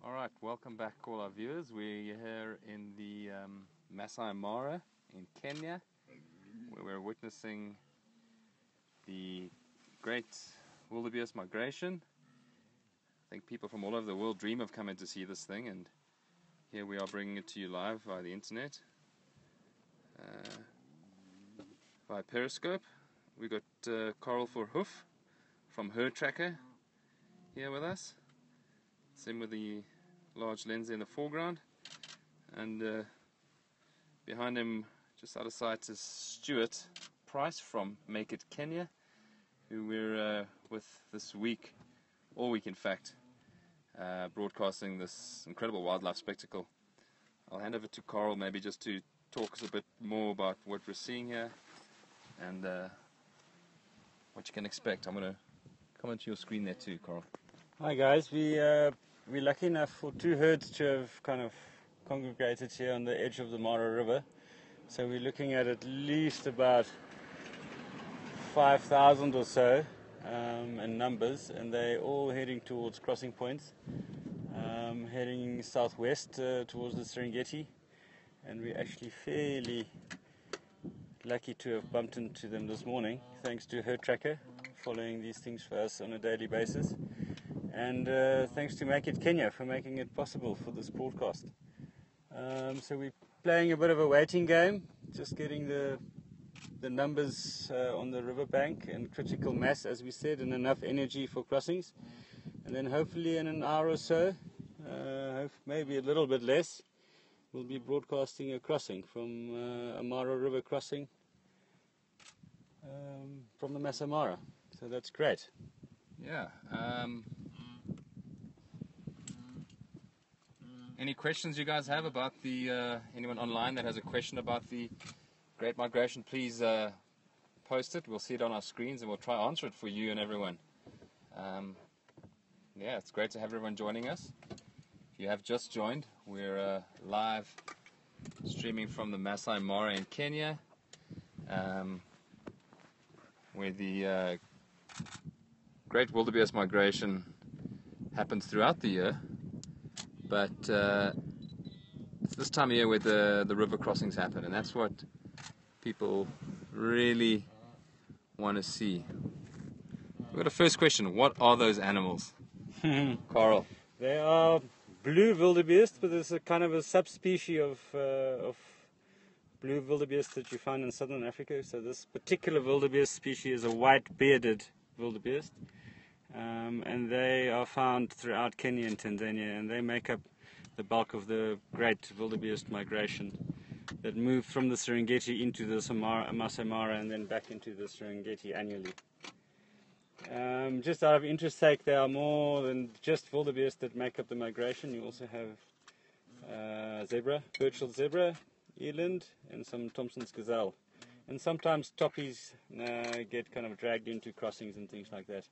Alright, welcome back all our viewers. We're here in the Masai Mara in Kenya, where we're witnessing the great wildebeest migration. I think people from all over the world dream of coming to see this thing, and here we are bringing it to you live via the internet, via Periscope. We've got Coral for Hoof from HerdTracker here with us. Same with the large lens in the foreground, and behind him, just out of sight, is Stuart Price from Make It Kenya, who we're with this week, all week in fact, broadcasting this incredible wildlife spectacle. I'll hand over to Coral maybe just to talk us a bit more about what we're seeing here and what you can expect. I'm going to come onto your screen there too, Coral. Hi guys, we're lucky enough for two herds to have kind of congregated here on the edge of the Mara River. So we're looking at least about 5,000 or so in numbers, and they're all heading towards crossing points, heading southwest towards the Serengeti, and we're actually fairly lucky to have bumped into them this morning, thanks to HerdTracker, following these things for us on a daily basis. And thanks to Make It Kenya for making it possible for this broadcast. So we're playing a bit of a waiting game, just getting the numbers on the riverbank and critical mass, as we said, and enough energy for crossings. And then hopefully in an hour or so, maybe a little bit less, we'll be broadcasting a crossing from a Mara River crossing from the Masai Mara. So that's great. Yeah. Any questions you guys have about the, anyone online that has a question about the Great Migration, please post it. We'll see it on our screens and we'll try to answer it for you and everyone. Yeah, it's great to have everyone joining us. If you have just joined, we're live streaming from the Masai Mara in Kenya, where the Great Wildebeest Migration happens throughout the year. But it's this time of year where the river crossings happen, and that's what people really want to see. We've got a first question. What are those animals? Coral. They are blue wildebeest, but there's a kind of a subspecies of blue wildebeest that you find in southern Africa. So this particular wildebeest species is a white-bearded wildebeest. And they are found throughout Kenya and Tanzania, and they make up the bulk of the great wildebeest migration that move from the Serengeti into the Masai Mara and then back into the Serengeti annually. Just out of interest's sake, there are more than just wildebeest that make up the migration. You also have zebra, Birchall zebra, eland, and some Thompson's gazelle. And sometimes toppies get kind of dragged into crossings and things like that,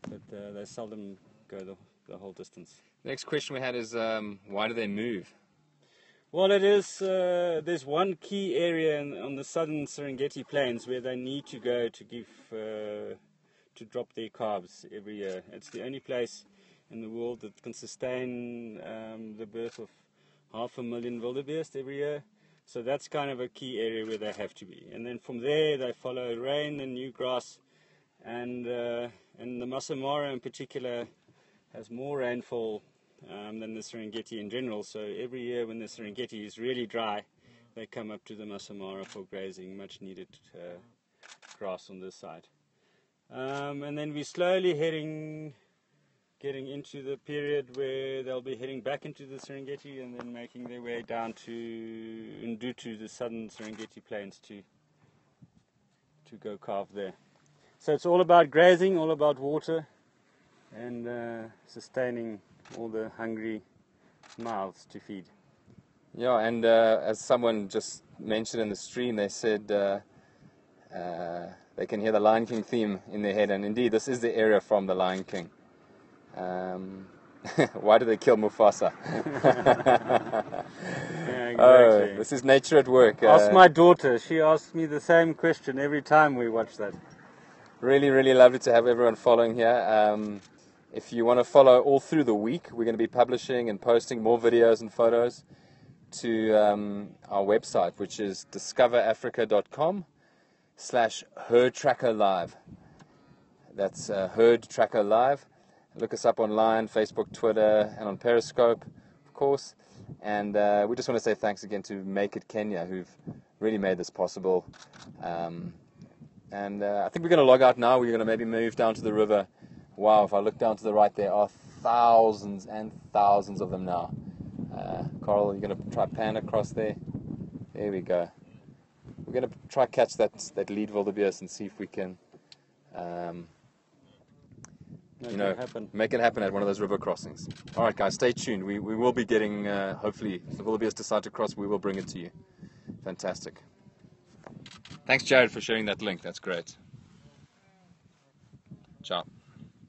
but they seldom go the whole distance. Next question we had is, why do they move? Well, it is, there's one key area on the southern Serengeti plains where they need to go to drop their calves every year. It's the only place in the world that can sustain the birth of 500,000 wildebeest every year. So that's kind of a key area where they have to be. And then from there they follow rain and new grass, and the Masai Mara in particular has more rainfall than the Serengeti in general. So every year when the Serengeti is really dry, they come up to the Masai Mara for grazing, much needed grass on this side. And then we're slowly getting into the period where they'll be heading back into the Serengeti and then making their way down to Ndutu, the southern Serengeti plains, to go calve there. So it's all about grazing, all about water, and sustaining all the hungry mouths to feed. Yeah, and as someone just mentioned in the stream, they said they can hear the Lion King theme in their head, and indeed this is the area from the Lion King. Why did they kill Mufasa? Yeah, exactly. Oh, this is nature at work. Ask my daughter. She asks me the same question every time we watch that. Really, really lovely to have everyone following here. If you want to follow all through the week, we're going to be publishing and posting more videos and photos to our website, which is discoverafrica.com/HerdTracker Live. That's HerdTracker Live. Look us up online, Facebook, Twitter, and on Periscope, of course. And we just want to say thanks again to Make It Kenya, who've really made this possible. I think we're going to log out now. We're going to maybe move down to the river. Wow, if I look down to the right, there are thousands and thousands of them now. Coral, you're going to try pan across there? There we go. We're going to try catch that lead wildebeest and see if we can make it happen at one of those river crossings. All right, guys, stay tuned. We will be getting, hopefully, if the wildebeest decide to cross, we will bring it to you. Fantastic. Thanks, Jared, for sharing that link. That's great. Ciao.